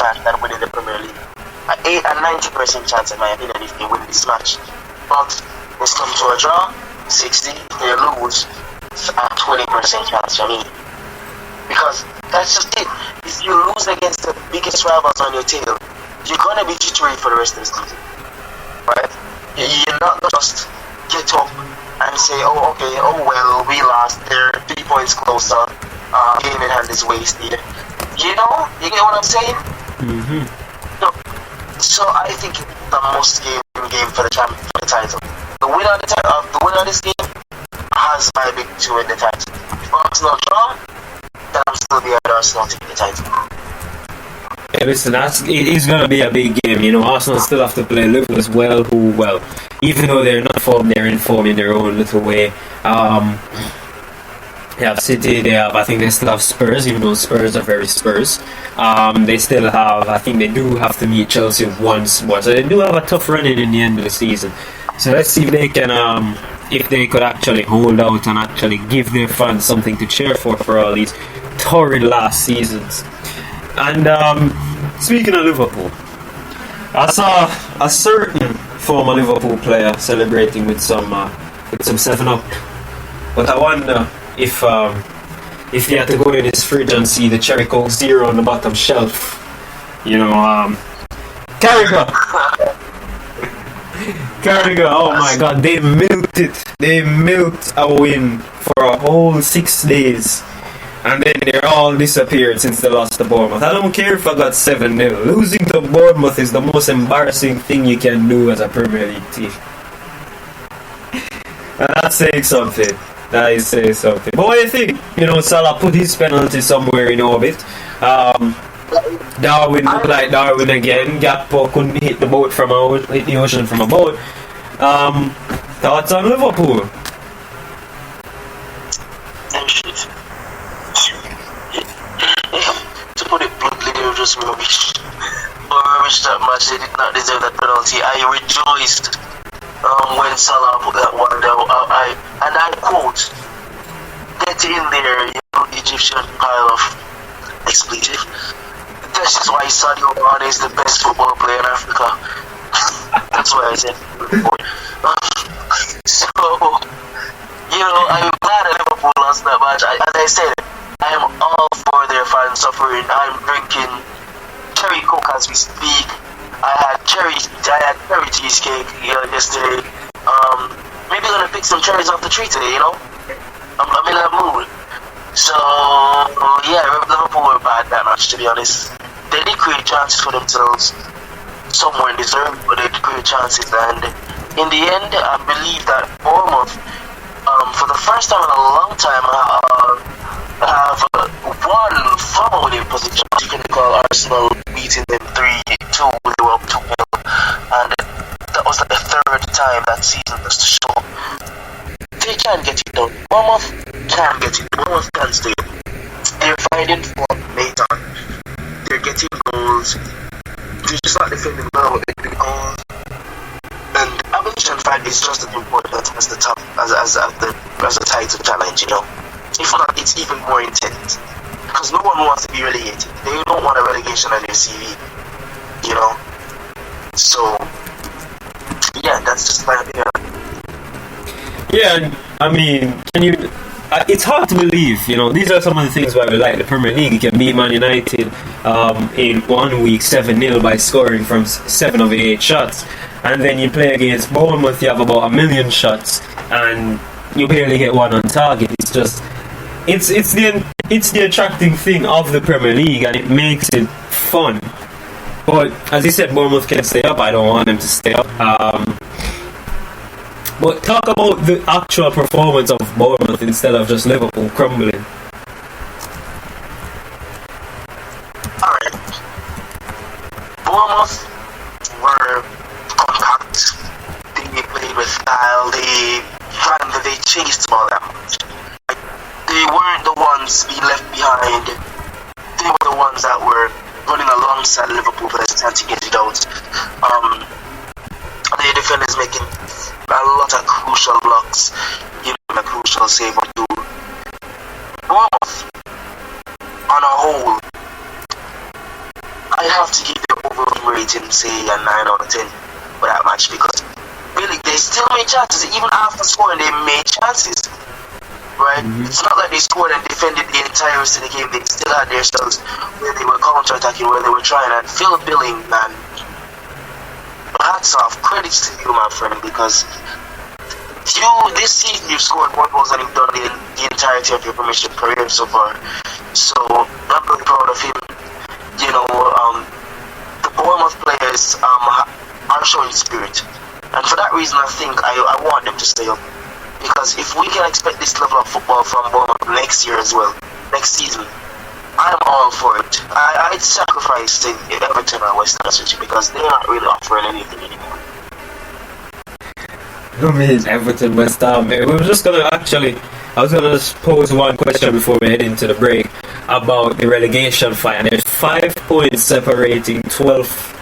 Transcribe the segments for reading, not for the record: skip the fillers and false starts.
match than winning the Premier League. 8 and 90% chance, in my opinion, if they win this match. But it's come to a draw, 60. If they lose, it's a 20% chance for me. Because that's just it. If you lose against the biggest rivals on your tail, you're gonna be jittery for the rest of the season, right? You're not gonna just get up and say, oh, okay, oh well, we lost. They're 3 points closer. Game in hand is wasted. You know, you get what I'm saying? Mm-hmm. So I think it's the most game for the title. The winner of this game has my big to win the title. If Arsenal draw, then I'm still the other Arsenal to win the title. Yeah, listen, it is going to be a big game. You know, Arsenal still have to play Liverpool as well, even though they're not formed, they're in form in their own little way. They have City, I think they still have Spurs, even though Spurs are very Spurs. They still have, I think they do have to meet Chelsea once more. So they do have a tough run in the end of the season. So let's see if they can, if they could actually hold out and actually give their fans something to cheer for all these torrid last seasons. And speaking of Liverpool, I saw a certain former Liverpool player celebrating with some 7-Up. But I wonder if he had to go in his fridge and see the Cherry Coke Zero on the bottom shelf. You know, Carragher, oh my god, they milked it. They milked a win for a whole 6 days. And then they're all disappeared since they lost to Bournemouth. I don't care if I got 7-0. Losing to Bournemouth is the most embarrassing thing you can do as a Premier League team. And that's saying something. That is saying something. But what do you think? You know, Salah put his penalty somewhere in orbit. Darwin looked like Darwin again. Gakpo couldn't hit the ocean from a boat. Thoughts on Liverpool? To put it bluntly, they were just rubbish. Rubbish that match. They did not deserve that penalty. I rejoiced when Salah put that one down. And I quote, "Get in there, you know, Egyptian pile of expletive." This is why Sadio Mane is the best football player in Africa. That's why I said. So, you know, I'm glad that Liverpool lost that match. As I said, I am all for their fans suffering. I'm drinking cherry coke as we speak. I had cherry cheesecake yesterday. Maybe gonna pick some cherries off the tree today. You know, I'm in that mood. So yeah, Liverpool were bad that match, to be honest. They did create chances for themselves. Some weren't deserved, but they did create chances, and in the end, I believe that Bournemouth, for the first time in a long time, have won from a winning position. You can call Arsenal beating them 3-2. They were up 2-0, and that was like the third time that season, just to show they can get it done. Bournemouth can get it. Bournemouth can stay. They're finding form late on. They're getting goals. They're just not defending well, but they're getting goals. And abolition fight is just as important as the top, as the title challenge, you know. If not, it's even more intense. Because no one wants to be relegated. They don't want a relegation on their CV, you know. So, yeah, that's just my opinion. Yeah, I mean, it's hard to believe, you know. These are some of the things why we like the Premier League. You can beat Man United in 1 week 7-0 by scoring from 7 of 8 shots, and then you play against Bournemouth, you have about 1 million shots, and you barely get one on target. It's just, it's the attracting thing of the Premier League, and it makes it fun. But as you said, Bournemouth can stay up. I don't want them to stay up. But talk about the actual performance of Bournemouth instead of just Liverpool crumbling. Alright. Bournemouth were compact. They played with style. They chased all that much. They weren't the ones being left behind. They were the ones that were running alongside Liverpool for the chance to get it out. The defenders making a lot of crucial blocks, giving a crucial save or two. Bournemouth, on a whole, I have to give their overall team rating, say a 9 out of 10 for that match, because really they still made chances. Even after scoring, they made chances. Right? It's not like they scored and defended the entire rest of the game. They still had their spells where they were counter-attacking, where they were trying. And Phil Billing, man, hats off, credits to you, my friend, because this season you've scored more goals than you've done the entirety of your Premiership career so far. So I'm really proud of him. You know, the Bournemouth players are showing spirit, and for that reason, I think I want them to stay up. Because if we can expect this level of football from Bournemouth next year as well, next season, I'm all for it. I'd sacrifice to Everton or West Ham City because they're not really offering anything anymore. I mean, Everton, West Ham. We were just gonna I was gonna pose one question before we head into the break about the relegation fight. And there's 5 points separating 12th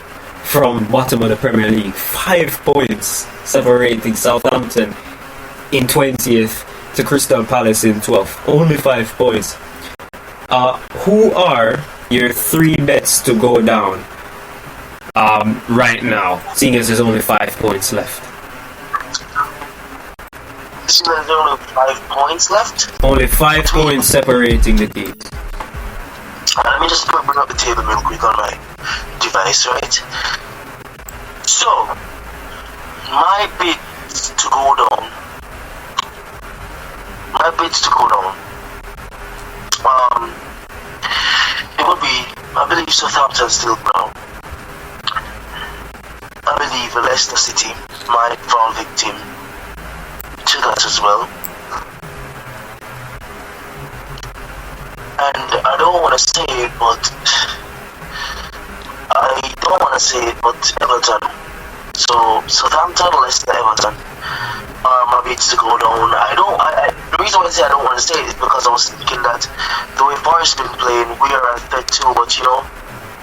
from bottom of the Premier League. 5 points separating Southampton in 20th to Crystal Palace in 12th. Only 5 points. Who are your 3 bets to go down right now, seeing as there's only 5 points left? So there's only 5 points left? Only 5 points separating the teams. Let me just bring up the table real quick on my device, right? So, my bids to go down. It would be, I believe Southampton still ground. I believe Leicester City might fall victim to that as well. And I don't want to say it, but Everton. So Southampton, Leicester, Everton are my bids to go down. The reason why I say I don't want to say it is because I was thinking that the way Forest been playing, we are at third too, but you know,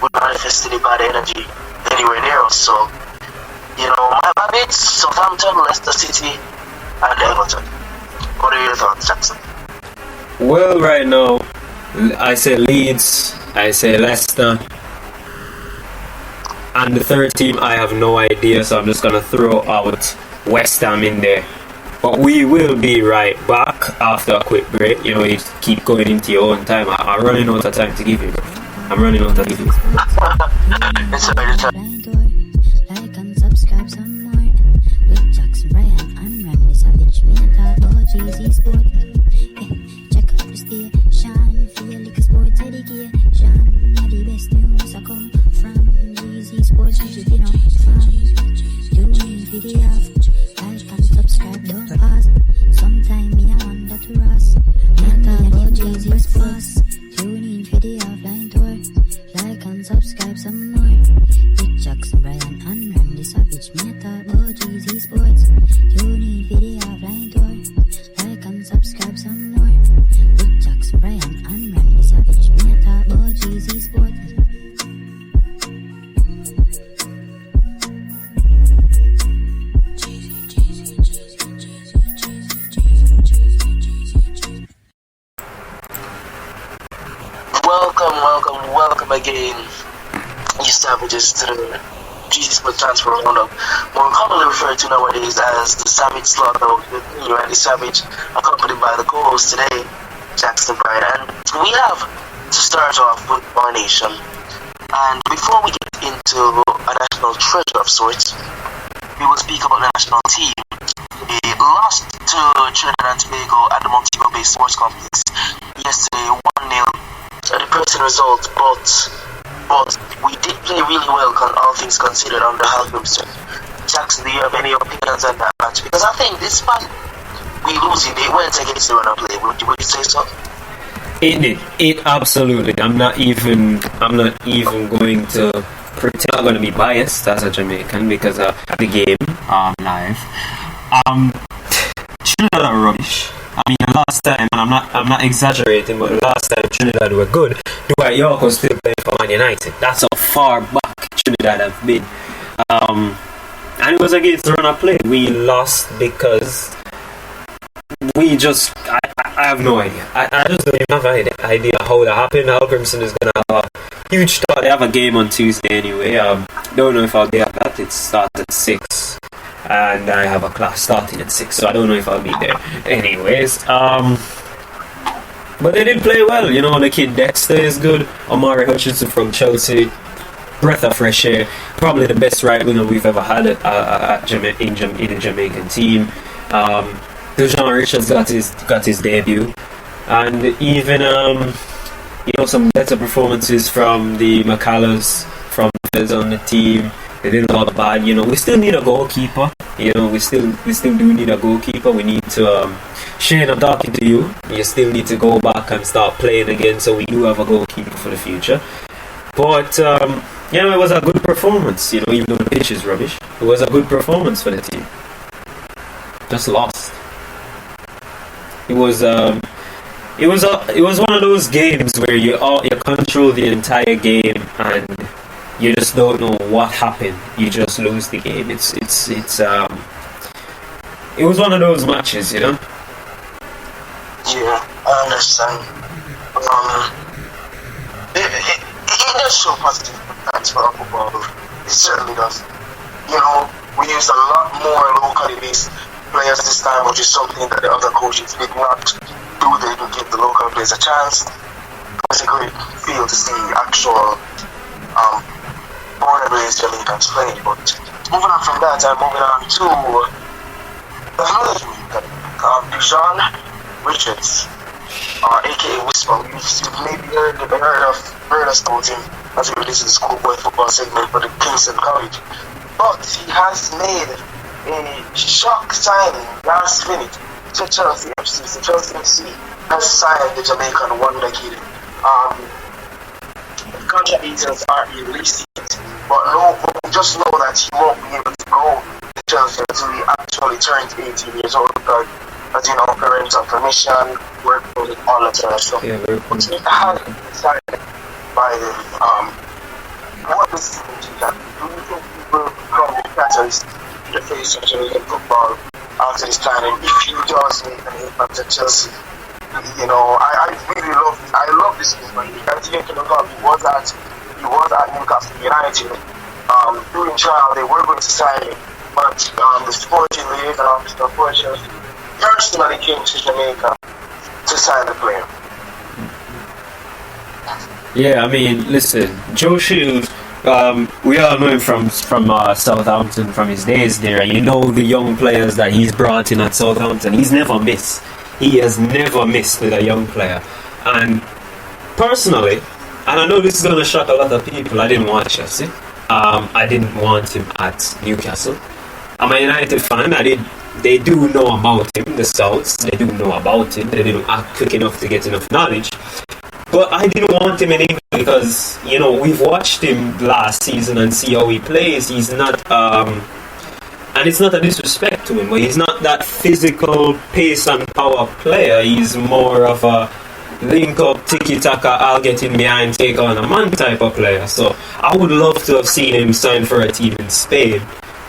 we're not manifesting any bad energy anywhere near us. So, you know, my bids, Southampton, Leicester City, and Everton. What are your thoughts, Jackson? Well, right now, I say Leeds, I say Leicester, and the third team I have no idea, so I'm just gonna throw out West Ham in there. But we will be right back after a quick break. You know, you keep going into your own time. I'm running out of time to give you, bro. I'm running out of time. It's alright. Like and subscribe some more. With Jackson Bryan and Randy Savage. Me and talk about GZ Sport. Check out the station. Feel like a sport education. Yeah, the best news I come from GZ Sports. You know, from doing video. Like and subscribe, don't pause. Sometime me I wonder to Ross. Me and talk about GZ Sports. Tune in for the offline tour. Like and subscribe some more. With Jackson Bryan and Randy Savage. Me a talk about GZ Sports. Tune in for the offline tour. Like and subscribe some more. With Jackson Bryan and Randy Savage. Me a talk about GZ Sports. Welcome again, you savages, to the GZ Sport Transfer Roundup, more commonly referred to nowadays as the Savage Slaughter, with me, Randy Savage, accompanied by the co-host today, Jackson Bryan. And we have to start off with our nation. And before we get into a national treasure of sorts, we will speak about the national team. We lost to Trinidad and Tobago at the Montego Bay Sports Complex yesterday, 1-0. A depressing result, but we did play really well, all things considered, under Hal Grimston. Jackson, do you have any opinions on that match? Because I think despite we losing, they went against the run of play. Would you say so? It did. It absolutely. I'm not even going to pretend I'm going to be biased as a Jamaican because of the game live. Trinidad are rubbish. I mean, last time, and I'm not exaggerating, but last time Trinidad were good. Dwight York was still playing for Man United. That's how far back Trinidad have been. And it was against the run of play. We lost because we just, I have no idea. I just don't even have an idea how that happened. Al Grimson is going to have huge start. They have a game on Tuesday anyway. Don't know if I'll be at that. It starts at 6. And I have a class starting at 6, so I don't know if I'll be there. Anyways, but they did play well. You know, the kid Dexter is good. Omari Hutchinson from Chelsea, breath of fresh air. Probably the best right winger we've ever had in the Jamaican team. Dejan Richards got his debut, and even some better performances from the McCallers from on the team. They didn't look bad. You know, we still need a goalkeeper. You know, we still do need a goalkeeper. We need to Shane, I'm talking to you. You still need to go back and start playing again, so we do have a goalkeeper for the future. But it was a good performance. You know, even though the pitch is rubbish, it was a good performance for the team. Just lost. It was one of those games where you control the entire game and you just don't know what happened. You just lose the game. It was one of those matches, you know. Yeah, I understand. It does show positive times for our football. It certainly does. You know, we used a lot more locally based players this time, which is something that the other coaches did not do. They didn't give the local players a chance. It's a great feel to see actual born and raised Jamaicans playing. But moving on from that, I'm moving on to another Jamaican, Dejan Richards, aka Whisper. You've maybe heard us about him as he releases the schoolboy football segment for the Kingston College. But he has made a shock signing last minute to Chelsea FC. So Chelsea FC has signed the Jamaican wonder kid. The contract details aren't released yet, but just know that he won't be able to go to Chelsea until he actually turns 18 years old, because, as you know, parental permission, work permit, all that sort of stuff. Yeah, but he has decided by the what is that? Do you think he will become the catalyst in the face of Jamaican football after this time? And if he does make an impact at Chelsea, you know, I love this movement. As you can look up, he was at Newcastle United. During trial, they were going to sign him, but the sporting liaison officer for Chelsea personally came to Jamaica to sign the player. Yeah, I mean, listen, Joe Shields, we all know him from Southampton, from his days there. You know the young players that he's brought in at Southampton. He's never missed. He has never missed with a young player. And personally, and I know this is going to shock a lot of people, I didn't want Chelsea. I didn't want him at Newcastle. I'm a United fan. They do know about him, the Souths. They do know about him. They didn't act quick enough to get enough knowledge. But I didn't want him in England because, you know, we've watched him last season and see how he plays. He's not... and it's not a disrespect to him, but he's not that physical pace and power player. He's more of a link up, tiki-taka, I'll get in behind, take on a man type of player. So I would love to have seen him sign for a team in Spain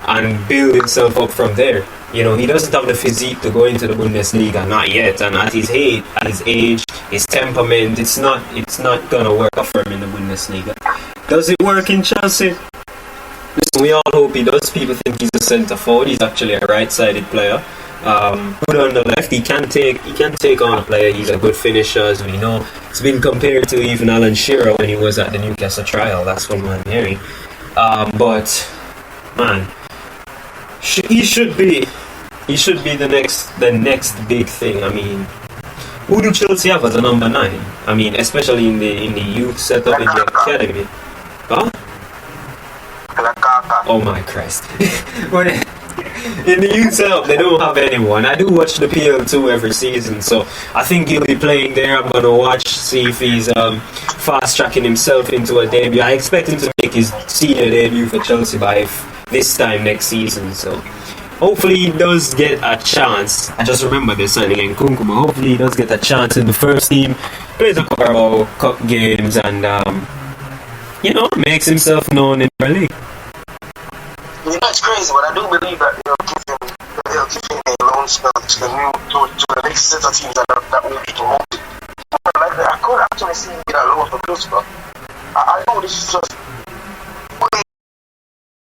and build himself up from there. You know, he doesn't have the physique to go into the Bundesliga, not yet. And at his age, his temperament, it's not gonna work out for him in the Bundesliga. Does it work in Chelsea? Listen, we all hope he does. People think he's a centre forward. He's actually a right-sided player. Good on the left. He can take on a player. He's a good finisher, as we know. It's been compared to even Alan Shearer when he was at the Newcastle trial. That's from what I'm hearing. But man, he should be the next big thing. I mean, who do Chelsea have as a number 9? I mean, especially in the youth setup in the academy. Huh? Oh my Christ. In the youth setup, they don't have anyone. I do watch the PL2 every season, so I think he'll be playing there. I'm going to watch, see if he's fast-tracking himself into a debut. I expect him to make his senior debut for Chelsea by this time next season, so hopefully he does get a chance. I just remember they're signing in Kunkuma. Hopefully he does get a chance in the first team, plays a couple of cup games, and makes himself known in the league. You know, it's crazy, but I do believe that they'll give him a loan spell to the next set of teams that will be promoted. I could actually see him get a loan for Middlesbrough. I know this is just